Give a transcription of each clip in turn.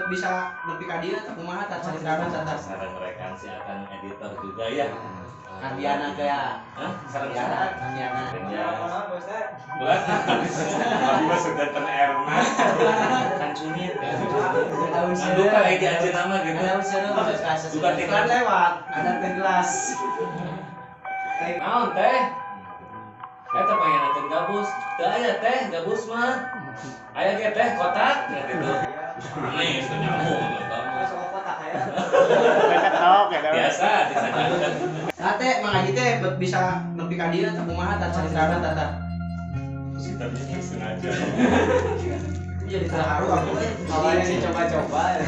bisa nepi ka dieu teh kumaha tah caritana tah. Sareng rekan si akan editor juga ya. Kandiana gaya. Hah? Sareng Kandiana. Bulan. Abi mah sedanten Erna. Kan sunit. Anu kan aya di ajeun nama gitu. Bukan iklan lewat. Ada teh gelas. Naon teh? Eta pengen acan gabus. Teu aya teh gabus mah. Aya ge teh kotak gitu. Nih, sudah nyamuk biasa disajikan. Nah teh mangaji teh bisa nepi ka dieu teh kumaha tah caritana tah. Si tapi sengaja. Jadi terharu aku awalnya sih coba-coba.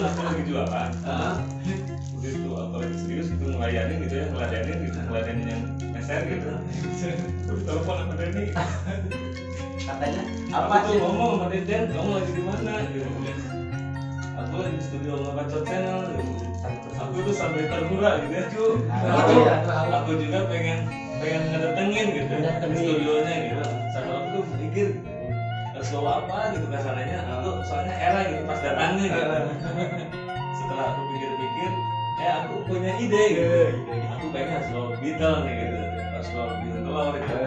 Aku lagi jualan. Udah itu aku lagi serius gitu ngelayanin gitu ya, ngeladenin yang meser gitu. Udah telepon sama Denny. Katanya Apa tuh ngomong sama Deden, kamu lagi di mana? Gitu. Aku lagi di studio Ngabacot Channel. Aku tuh sampai tergura gitu ya cu. Aku juga pengen ngedatengin gitu di studionya gitu. Sampai aku tuh mikir harus bawa apa gitu kesananya. Aku soalnya era gitu pas datangnya gitu. Setelah aku pikir-pikir, aku punya ide gitu. Aku pengen harus bawa Beatle nih gitu. Harus bawa Beatle gitu.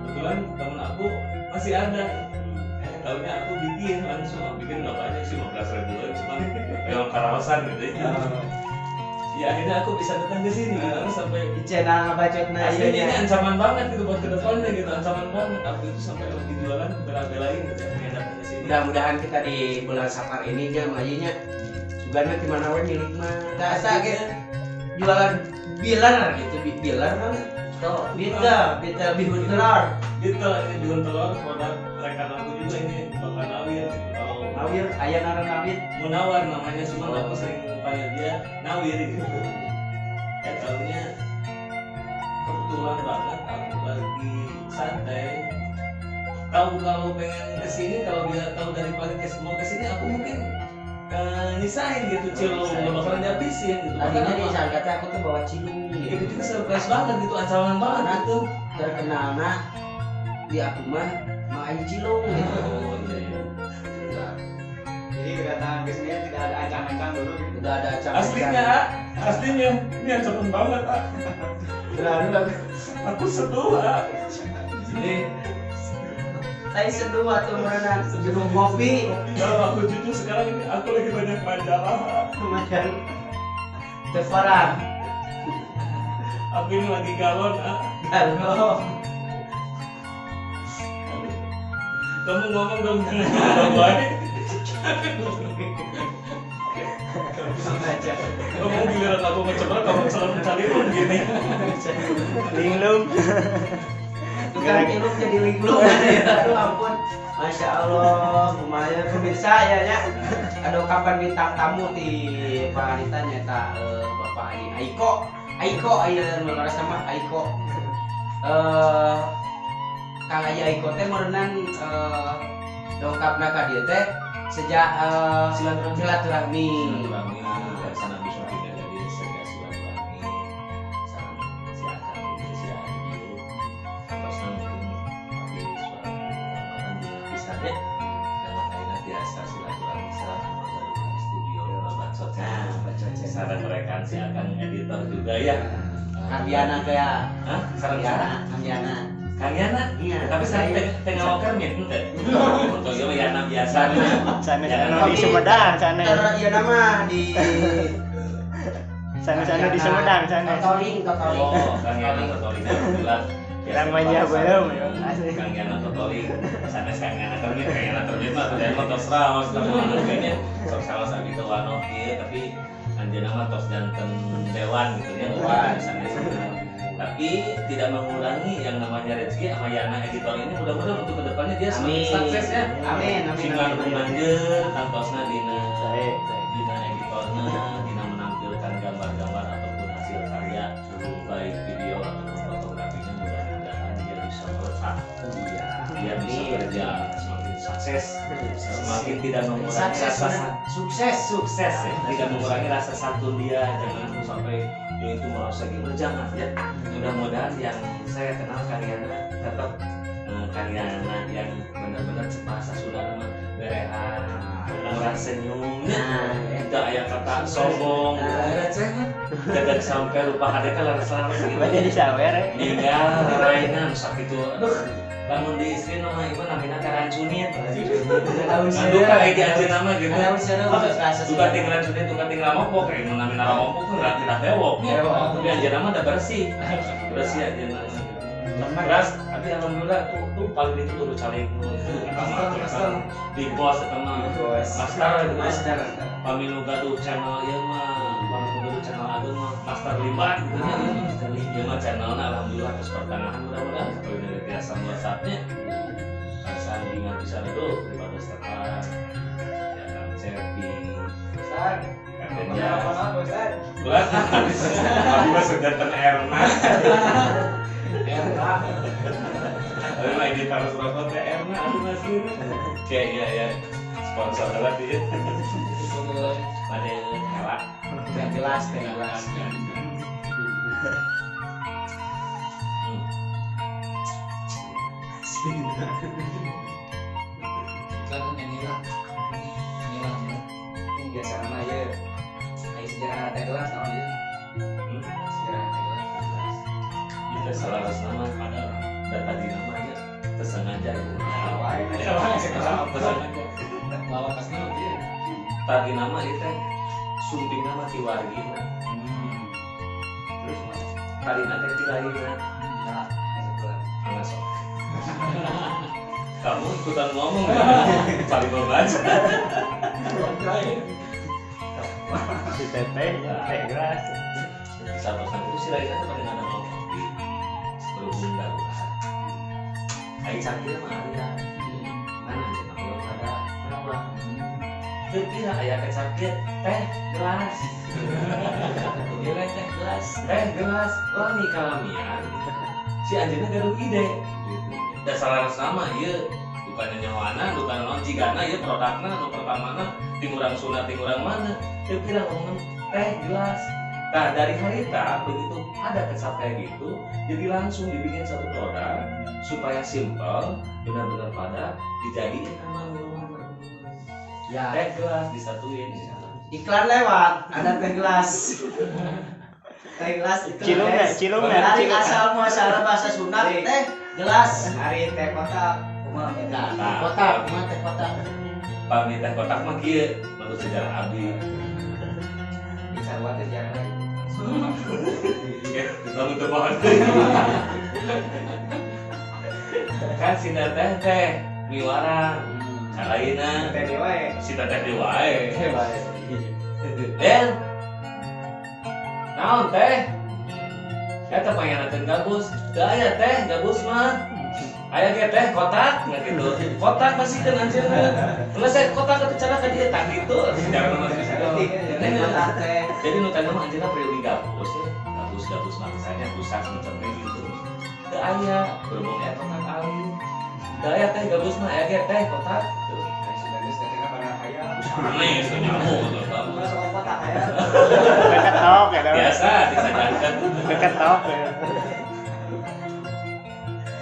Kebetulan temen aku masih ada. Tahunya aku bikin berapa sih 15.000 cuma memang karawasan gitu ya. Ya akhirnya aku bisa datang ke sini gitu sampai di channel Ngabacotna aslinya ini ancaman banget gitu buat kedepannya gitu, ancaman banget. Aku itu sampai lagi jualan bela-belain gitu pengen datang ke sini. Mudah-mudahan kita di bulan Safar ini aja mangajinya sugana di mana we milik mah. Asa ge jualan bilar gitu, bilar mana? Bitter bihun telur. Gitu ini bihun telur produk rekan aku juga ini bakal Nawir gitu. Kalau Nawir aya ngaran Nawir. Munawar namanya cuma aku sering panggil dia Nawir gitu. Ya tahunya kebetulan banget aku lagi santai. Tahu kalau pengen kesini, kalau dia tahu dari pagi mau kesini, aku mungkin nyisain gitu cilung, nggak bakalan dihabisin gitu. Tadinya nih sangka aku tuh bawa cilung Ya gitu. itu surprise banget gitu, ancaman banget Karena gitu. terkenalna di aku mah main cilung gitu. Oh iya. Jadi kedatangan ke sini tidak ada ancang-ancang dulu gitu. Udah ada acara. Aslinya ini ancaman banget ah. Aku setua. Jadi Saya sedua tuh merenang sebelum kopi. kalau aku jujur sekarang ini aku lagi banyak majalah. Lumayan tefaran. Aku ini lagi galon ah. Halo. Kamu ngomong dong jangan ngomong baik. Kamu giliran aku mencoba kamu selalu mencari pun gini. Linglung. Tukang ilmu jadi linglung ya. Aduh ampun. Masya Allah, lumayan pemirsa ya nya. Ada kapan bintang tamu di Panganita nyata Bapak ini Aiko aya nulis nama Aiko. Kang Aya Aiko teh merenang dongkapna ka dieu teh sejak silaturahmi. Silaturahmi dari sana bisa tidak jadi sejak silaturahmi sama si Akang ini si Adi terus mungkin tapi suatu kesempatan juga bisa deh dan makanya biasa silaturahmi sama dari studio Ngabacot sareng rekan si Akang editor juga ya. Kandiana gaya. Hah? Sareng Kandiana. Kang Yana? Iya. Tapi sekarang tengah walker nih, ente? Untuk yo Yana biasa. Sana di Sumedang, sana. Iya nama di Sana di Sumedang, sana. Totoling. Oh, Kang Yana Totoling alhamdulillah. Namanya belum ya. Kang Yana Totoling. Sana Kang Yana terbit mah udah motor serawas teman kayaknya. Sok salah sabi teu wanoh ieu tapi anjeunna mah tos janten dewan gitu ya. Wah, sana. Tapi tidak mengurangi yang namanya rezeki sama Yana editor ini mudah-mudahan untuk kedepannya dia semakin sukses ya. Amin. Singan manjer kantosna dina editorna dina menampilkan gambar-gambar ataupun hasil karya baik video ataupun fotografinya mudah-mudahan dia bisa melekat. Dia bisa kerja semakin sukses, semakin tidak mengurangi rasa sukses ya. Tidak mengurangi rasa santun dia, jangan sampai dia itu merasa gitu, jangan ya. Mudah-mudahan yang saya kenal karyanya tetap karyanya yang benar-benar bahasa Sunda nama berehan cerah senyumnya Nah, tidak aya kata sombong jangan sampai lupa adek laras-laras gitu Baca di sawer ya. ninggal rainan sakitu aduh lamun di istri nama iman namina karancunit duka kayak di aja nama gitu duka ting rancunit duka ting ramopok kayak namina ramopok tuh nggak tidak dewok tapi aja nama udah bersih aja nama beras tapi alhamdulillah tuh paling itu tuh caleg di bos sama master pamilu gaduh channel ya mah pamilu gaduh channel aduh mah master 5 gitu ya mah channelnya alhamdulillah terus pertengahan mudah-mudahan kalau dari biasa WhatsAppnya sandingan bisa dulu 15 tekan ya kan Cepi katanya belas aku mah sedanten Erna tapi mah ini harus rokok teh Erna aduh masih kayak ya sponsor banget ya pada helak yang jelas jelas ini biasa nama ya kayak sejarah teh gelas tahun ini sejarah teh gelas kita salah ras nama ada data di namanya tersengaja tadi nama itu sumping nama tiwargina terus tadi nanti tilahina masuk kamu ikutan ngomong ya paling membaca Di teteh, teh gelas. satu itu si lainnya tuh pada nggak ada ngopi berhubung darurat aing sakit mah ada mana kita belum ada kenapa kira ayah sakit teh gelas dia teh gelas wah nih kalamian si anjingnya gaduh ide dasar sama iya bukannya nyawana bukan non jigana iya produknya no pertamana tingurang sunat tingurang mana dia kira ngomong teh gelas. Nah dari harita begitu ada kesap kayak gitu, jadi langsung dibikin satu produk supaya simple, benar-benar padat, dijadiin sama minuman. ya Teh gelas disatuin. iklan lewat ada teh gelas teh gelas itu Cilung dari cilung. asal muasal bahasa Sunda teh gelas hari teh kotak kumaha beda kotak kumaha teh kotak Pami teh kotak mah kieu, menurut sejarah abdi. bisa buat teh jangan Kamu tuh pohon. Kan si teh miwara, calaina, Teh dewa ya. si teh di wae. Den, naon teh? Eta panggilna gabus, aya teh gabus mah. Aya ge teh kotak, nggak gitu. Kotak masih kan anjeunna. Ulah saya kotak atuh cara ka dieu tak gitu. Secara nama teh kotak teh jadi nu tadi mah anjeunna priori gabus ya. Gabus maksanya pusat macam kayak gitu. Teu aya berhubung eta kotak alin. Teu aya teh gabus mah aya ge teh kotak. Tuh. Sudah geus teh pada aya. Aneh itu nyamuk tuh gabus. Masuk kotak aya. Dekat tok ya. Biasa disajikan. Dekat tok ya.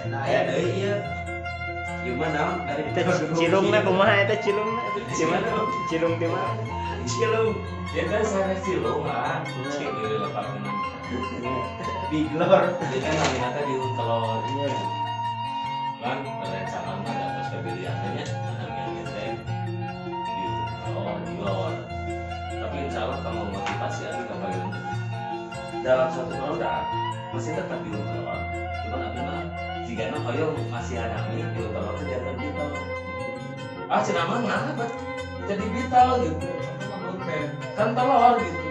nah ya deui ieu gimana dari Eta cilungna kumaha eta cilungna? Gimana? Cilung di mana? Cilung. Ya kan saya cilung lah. Cing di lepas tenan. biglor Jadi kan namanya di telur. Kan pada calon ada pas pilihannya namanya gitu di telur. Tapi insya Allah kalau motivasi ada kapal dalam satu produk masih tetap di telur. Cuma nanti mah jika no hoyo masih ada mie di telur kelihatan vital. Cina mana bet jadi vital gitu. Kan telur gitu.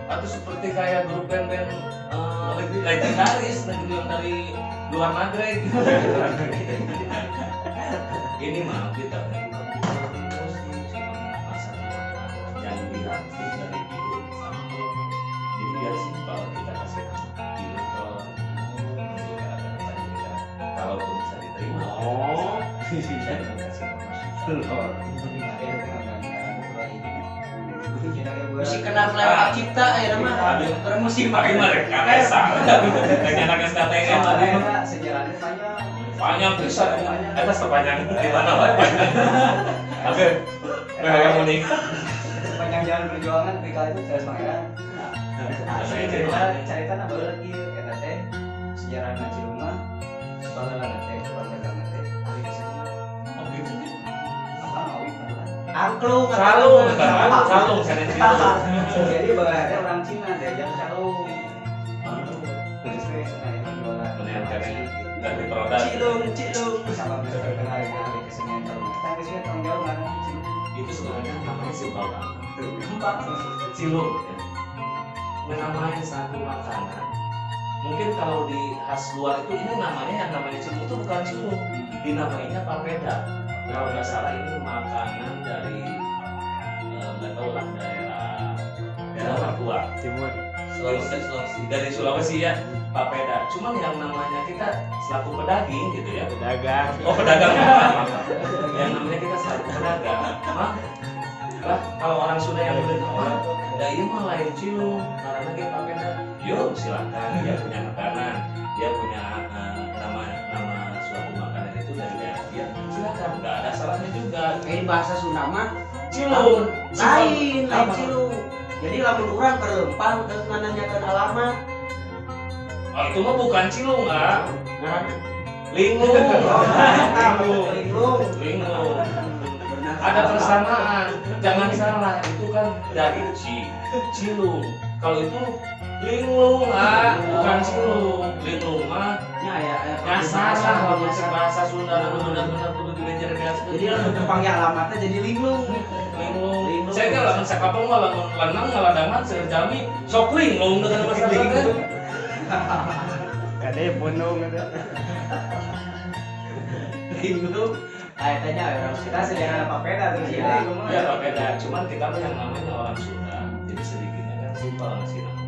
Atau seperti kayak grup band-band legendaris yang dari luar negeri gitu. Ini mah kita yang dilatih dari biru sama telur. Jadi biar simpel kita kasih biru telur. Kalaupun bisa diterima. Saya kasih telur. masih kenal lewat cipta ya nama bermusim Tapi mah rek kapesa. Ternyata geus katengan. Sejarahnya panjang. Panjang pisan. Eta sepanjang di mana wae. Oke. Kayak mau nikah. Sepanjang jalan perjuangan PK itu saya pangeran. Asli cerita apa lagi kata teh sejarah ngaji rumah sekolah teh keluarga teh ahli kesenian Oh gitu. apa awi Angklung, Salung, salung saya jadi bahwa ada orang Cina diajak salung terus saya itu jualan dari produk. Cilung. sama bisa terkenal dengan ahli kesenian tahun tapi saya tanggung jawab mana Itu sebenarnya namanya simpel banget. empat Cilung ya. Menamai satu makanan. Mungkin kalau di khas luar itu ini namanya yang namanya cilung itu bukan cilung, dinamainya papeda. Kalau nggak salah ini makanan dari nggak tahu lah daerah Papua. Timur. Sulawesi. Dari Sulawesi ya, papeda. Cuman yang namanya kita selaku pedaging gitu ya. Pedagang. Oh pedagang maaf. Yang namanya kita selaku pedagang. Mah, lah kalau orang Sunda yang udah ada ini mah lain cilung, karena dia papeda. Yuk silakan, dia punya makanan, dia punya nama suatu makanan itu dari daerah dia. Silakan, nggak ada salahnya juga. Ini bahasa Sunda mah Cilung, lain Apa? cilung. Jadi lamun urang ke Lempang terus nanyakeun alamat. Oh itu mah bukan cilung nggak? Ngaranna Linglung. Linglung. Linglung. Ada persamaan, jangan salah, itu kan dari cilung. Kalau itu linglung bukan cilung. Linglung mah Ya salah kalau bahasa Sunda itu benar-benar kudu dibejer-bejer. Jadi lamun dipanggil alamatnya jadi linglung. Linglung. Saya kan lamun sakapeng mah lamun lenang ngaladangan sejami sok linglung dengan bahasa Sunda. Kade punung gitu. Linglung. Kayaknya orang kita sejarah papeda terus Iya. Ya beda, cuman kita mah yang namanya orang Sunda, jadi sedikitnya kan simpel ngasih nama.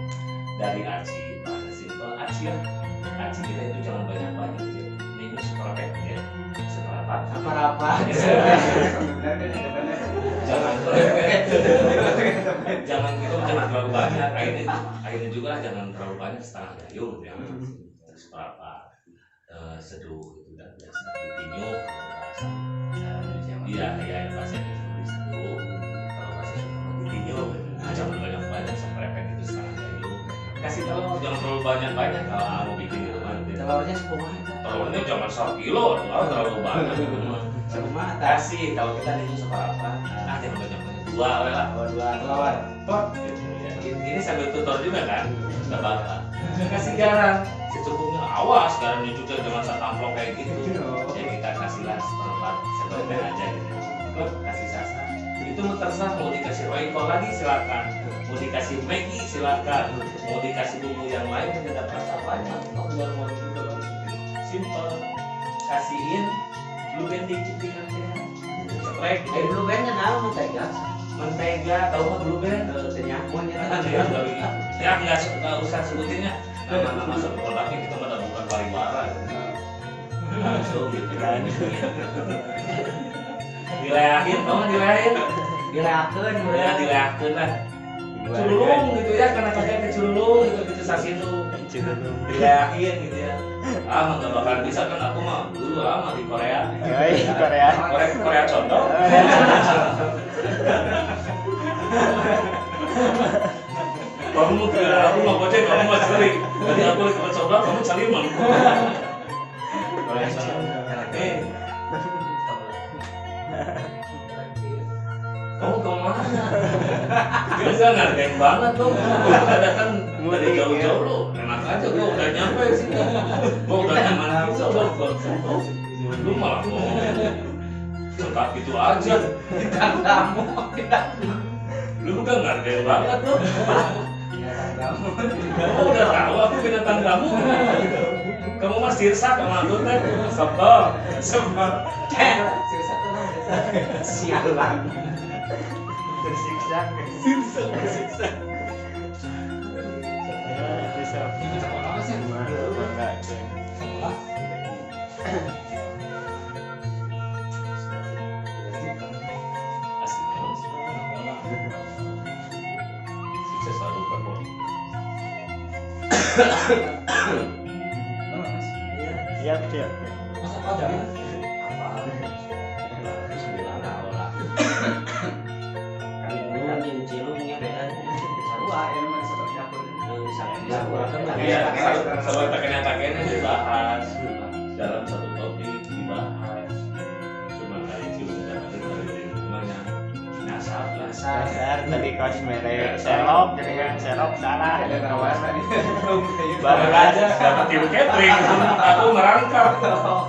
Dari aci, bahasa simpel aci ya. Aci kita itu jangan banyak-banyak ya. Ini seperempat ya, seperempat. apa-apa. Jangan jangan gitu, jangan terlalu banyak. Akhirnya juga lah jangan terlalu banyak, setengah gayung ya. Seperempat seduh itu dan biasa ditinyuk. Iya, bahasa Indonesia seduh. Kalau bahasa Sunda ditinyuk, jangan banyak-banyak seperempat itu setengah gayung. Kasih telur jangan terlalu banyak-banyak kalau mau bikin itu kan. Telurnya sepuluh. Telurnya jangan 1 kilo, terlalu banyak itu mah. Rumah Kasih kalau kita nih seberapa, jangan banyak-banyak, 2 lah. dua telur. Pot gitu ya. Ini sambil tutor juga kan, nggak bakal. Kasih garam secukupnya, awas garamnya juga jangan satu amplop kayak gitu. Ya kita kasihlah seperempat aja gitu. Kasih sasa. Itu terserah mau dikasih royco lagi silakan, mau dikasih Maggi silakan, mau dikasih bumbu yang lain yang tidak rasa banyak. Kalau luar mau juga simple. Kasihin blue band dikit cekrek. Blue bandnya naon mentega? Mentega, tahu nggak blue band? Senyamun ya. Ya nggak usah sebutinnya nama-nama satu produknya, kita mah bukan pariwara langsung gitu kan. Dileahin, tau nggak dileahin? Dileakeun Ya dileahin lah. Cululung gitu ya, karena kakek kecululung gitu sasin tuh. Dileahin gitu ya. Mah nggak bakalan bisa kan, aku mah dulu lama di Korea. Yoi, Korea. Korea condong. Kamu kira aku mau goceng, kamu mau cari. Jadi aku lagi coba, kamu cari mang. Korea condong. Kamu kemana? Dia bisa ngargain banget tuh. Ada kan dari jauh-jauh lo, enak aja gua udah nyampe sini. Gua udah nyaman gitu, lu malah mau cekak gitu aja. Bintang tamu. Lu udah ngargain banget tuh. Kamu udah tahu aku binatang kamu. Kamu mah sirsak sama lu teh. Sebel. Sialan. Tersiksa. Tersiksa. Bisa. Bangga. Sukses selalu kamu. Siap, siap. Apa? 9 tahun lah. Iya, sama kakeknya dibahas dalam satu topik dibahas. Cuma kali Cilung dapat dari lingkungannya nyasar. Dasar tadi kos merek serok jadi kan serok salah. Ada kawas tadi. Barang aja dapat tim catering, aku merangkap.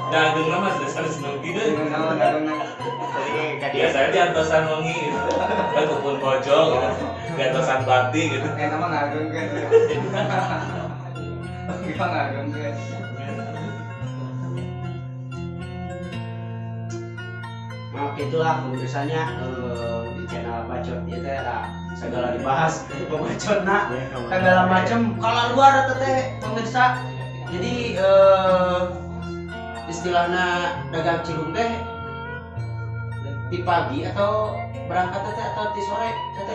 Dagang nama dasar seneng gitu. Jadi kan dia Biasanya di antosan wengi gitu, kan kupun pojok gitu, di antosan bati gitu. Nama ngageng kan. Kita ngageng kan. Nah, itulah biasanya di channel bacot itu lah segala dibahas bacot nak segala macam kalau luar teh pemirsa. Jadi istilahnya dagang cilung teh di pagi atau berangkat teh atau di sore teh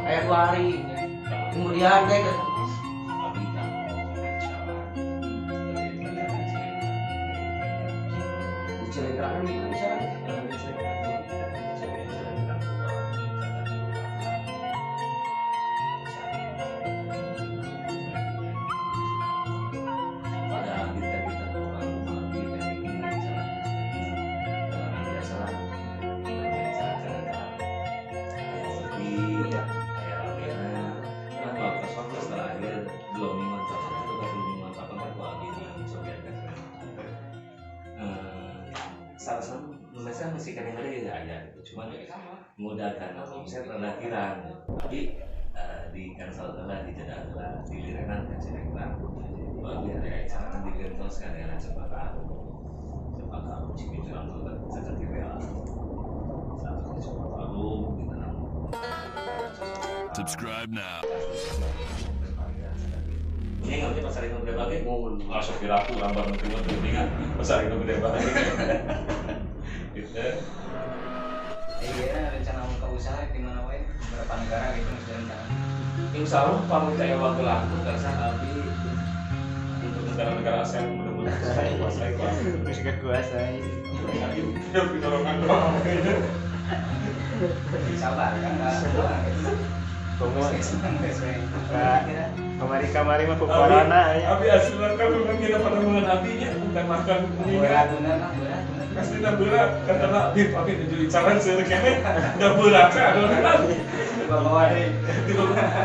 kayak 2 hari kemudian teh di Cilegon misalnya. Salah-salah nulisnya masih kadang-kadang ya ada gitu, cuman mudah karena omset relatiran, tapi di cancel lah, di jeda lah, di lirenan kan sih kurang. Bagi ada acara di gentos kan yang cepat aku cipi curang tuh kan seperti real. Satu cepat aku kita Subscribe now. ini ngerti pasar itu gede banget, masuk kiraku gambar menterima terlingan pasar itu gede banget. Gitu. Iya, rencana buka usaha di mana wae, beberapa negara gitu masih rencana. Insya Allah pamit kayak waktu laku karena tapi untuk negara-negara ASEAN benar-benar saya kuasai masih kekuasai. tapi tidak pitolongan doang. Sabar kan enggak gitu. Komo Senang guys, kamari mah corona ya. Abi asli kan memang kita pada mengenalinya bukan makan berat bener lah, berat. pasti tak berat kata Abi pakai jadi caran serekene udah berat kan Bawa deh.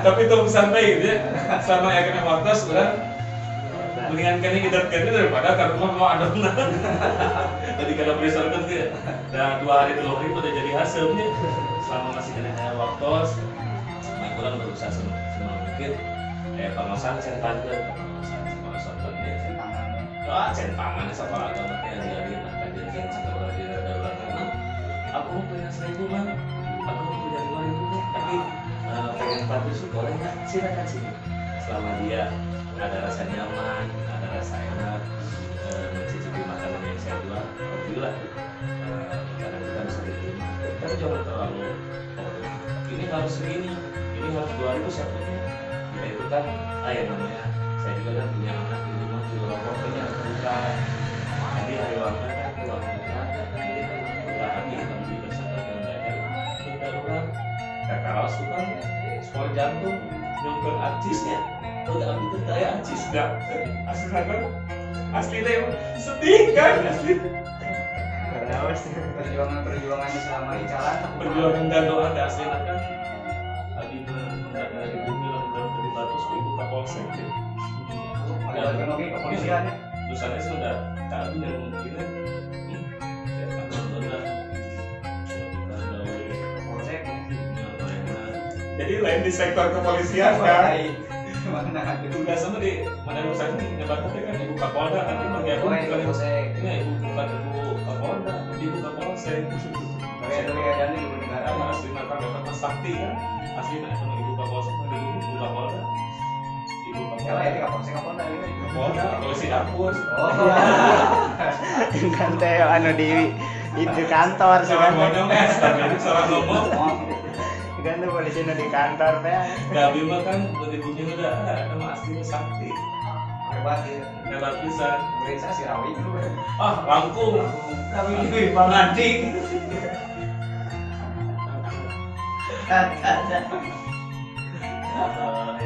tapi tunggu santai gitu ya sama ya kena waktu sudah mendingan kini kita daripada karena mau ada benar. Jadi kalau besar kan dia dan 2 hari 3 hari udah jadi hasilnya selama masih kena waktu kurang berusaha semua mungkin pengosan centang ke pengosan dia centangan siapa agama yang jadi maka dia yang sekolah di darurat karena aku mau punya 1.000 man aku mau punya 5.000 tapi pengen bantu sekolahnya silakan sini selama dia ada rasa nyaman ada rasa enak mencicipi makanan yang saya jual alhamdulillah karena kita bisa diterima tapi jangan terlalu ini harus segini ini harus 2.000 satunya ya itu kan yang namanya saya juga kan punya anak di rumah di luar pokoknya buka jadi hari waktu kan uang buka jadi kan buka hati kita beli bersama dengan belajar buka uang kakak raus itu kan sekolah jantung nyongkel artisnya udah ambil itu kayak artis enggak asli kan asli deh sedih kan asli Perjuangan selama di jalan perjuangan dan doa ada asli kan tadi dari bumi dalam dari batus ibu kapolsek ada lagi kepolisian ya. Lusannya sudah kami yang mungkin ya kan udah Polsek. jadi lain di sektor kepolisian kan Mana tugas sama di mana Lusan ini nyebatnya kan ibu kapolda nanti manggil aku bukan ibu Polsek. ini ibu bukan ibu kapolda ibu kapolsek Kayak dulu ya dan di negara karena asli nakal dapat mas sakti kan asli nak sama ibu kapolsek ada dulu ibu kapolda ibu kalau ya kapolda di Polsek apa tadi? kapolda polisi dapur Oh. Kan teh anu di itu kantor sih salah kan. ngomong tapi salah ngomong Kan tuh polisi nu di kantor teh. Gabi mah kan ibunya udah nama aslinya sakti Hebat ya. hebat pisan Murid saya si Rawi dulu. langkung Kami ini panganding.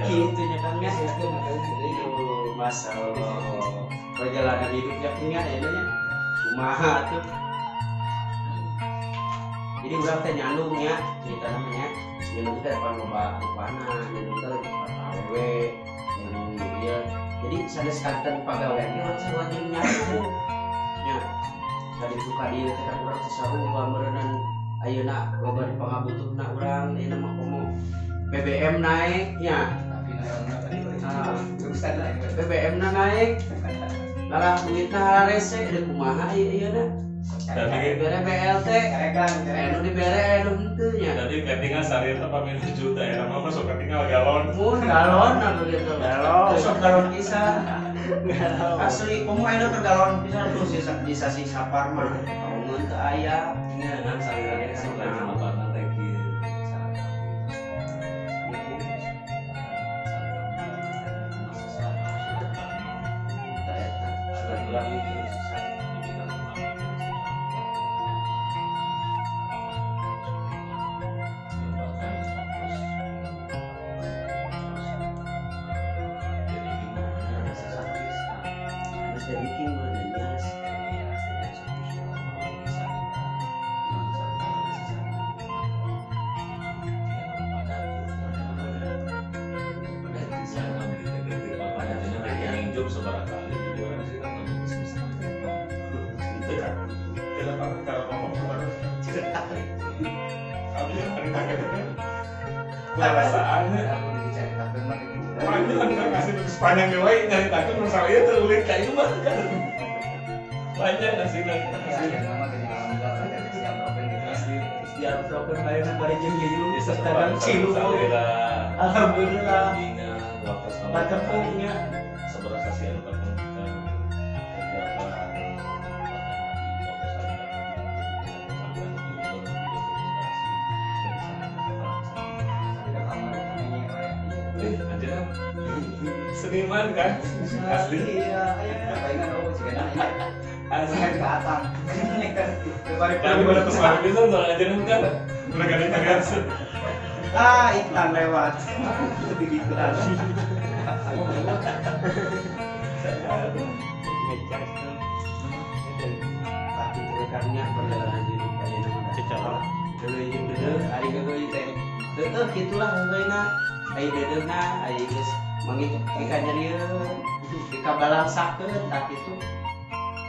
Gitu nya kan ya. Itu masalah perjalanan hidupnya punya ya nya. Kumaha tuh. Jadi urang teh nyandung nya cerita namanya. Nyandung teh depan loba rupana, nyandung teh lagi awewe, nyandung dia. Jadi sanes kanten pagawean ieu urang sarua jeung nyandung. Nya. Tadi suka dia teh kan urang sasaru gambarenan ayeuna loba pangabutuhna urang ieu mah komo BBM naik nya. Tapi naikna tadi urusan lain. BBM na naik. Malah duitna hararese deuk kumaha ieu na. Tapi Bere BLT, Karekan, anu dibere anu henteu nya. tadi ketinggal sehari apa minum juta ya, nama masuk ketinggal galon. Mun galon anu gitu. Galon. Sok galon pisan. Asli komo aya ke galon pisan terus di sasi sapar mah. Mun teu aya. Ini kan sehari lagi makanan lagi. Terus dia bikin benernya. Perasaannya aku diceritakeun mah gitu. panjang kan kasih sepanjang dewa nyari takut masalah itu ulit kayak mah kan banyak hasilnya. Iya, nama gini alhamdulillah ada siap open gitu. Asli. Ya proper bayangan bari jeung ieu Bisa sedang cilu. Alhamdulillah. Batepungnya. Seberapa sih ada kan Tidak kamar ini ya. seniman kan asli Iya, Apa ingat aku sih kan asli ke atang. tapi pada pesan bisa soal aja kan mereka ditanya iklan lewat. Begitu lagi. Tapi rekannya perjalanan hidup kayak nama Cocok. dulu jeung deudeu ari gagoy teh. Teu kitulah gagoyna. Ai dedeuna ai geus mangitu ka nyarieun. Dikabalangsakeun tak kitu.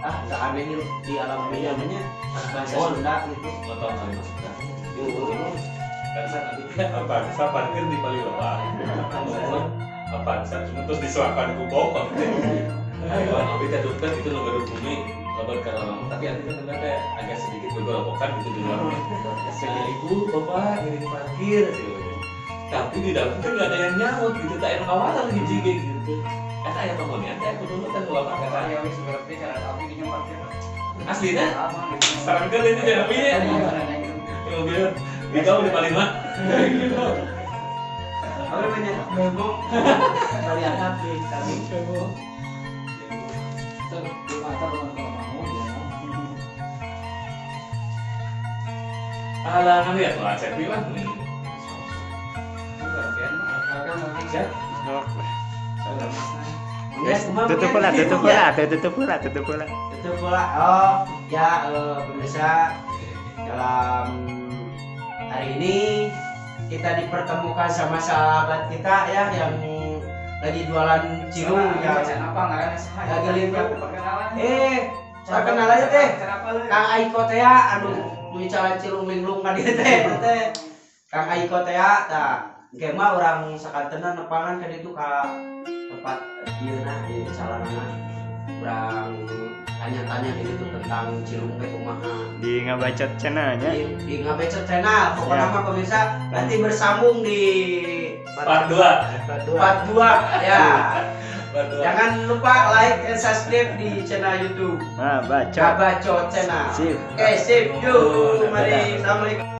Tak aneh di alam dunia namanya bahasa Sunda gitu. nonton kali maksudnya Yo. karena nanti apa saparkan di Bali Bapak apa cuma terus disuapkan ku pokok ayo abi kadupkan itu lo gaduh bumi lebar ke dalam tapi nanti kan ada agak sedikit bergolokan gitu di luar saya ibu bapak ngirim parkir tapi di dalam kan nggak ada yang nyaut gitu tak yang kawasan hiji gitu kata ayah bangunnya ada aku dulu kan bapak kata Saya wis berarti cara tapi ini parkir. aslinya Apa gitu. sarankan ini jangan pilih mobil di kau di Palima Apa namanya? Bebo. Kalian HP kami bebo. halangan ya tuh acet bilang chat Tutup pula, tutup pula, tutup pula, tutup pula. Itu pula. Oh, ya pemirsa dalam hari ini kita dipertemukan sama sahabat kita ya yang lagi jualan cilung ya. Apa ngaranna saha? Lagi limpah. Perkenalan. Perkenal aja teh. Kenapa lu? Kang Aiko teh ya anu bicara cilung linglung ka dieu teh. Kang Aiko teh ya tah. Engke mah urang sakantena nepangan ka ditu ka tempat ieu na ieu salanana. Urang tanya-tanya gitu tentang cilung teh kumaha. Di ngabacot channelnya. Di Ngabecot channel pokoknya mah pemirsa nanti bersambung di part 2 part 2 ya. part 2 Jangan lupa like and subscribe di channel YouTube Nah, bacot. Ngabacot channel. Sip. Oke, sip. Yuk, mari. Assalamualaikum.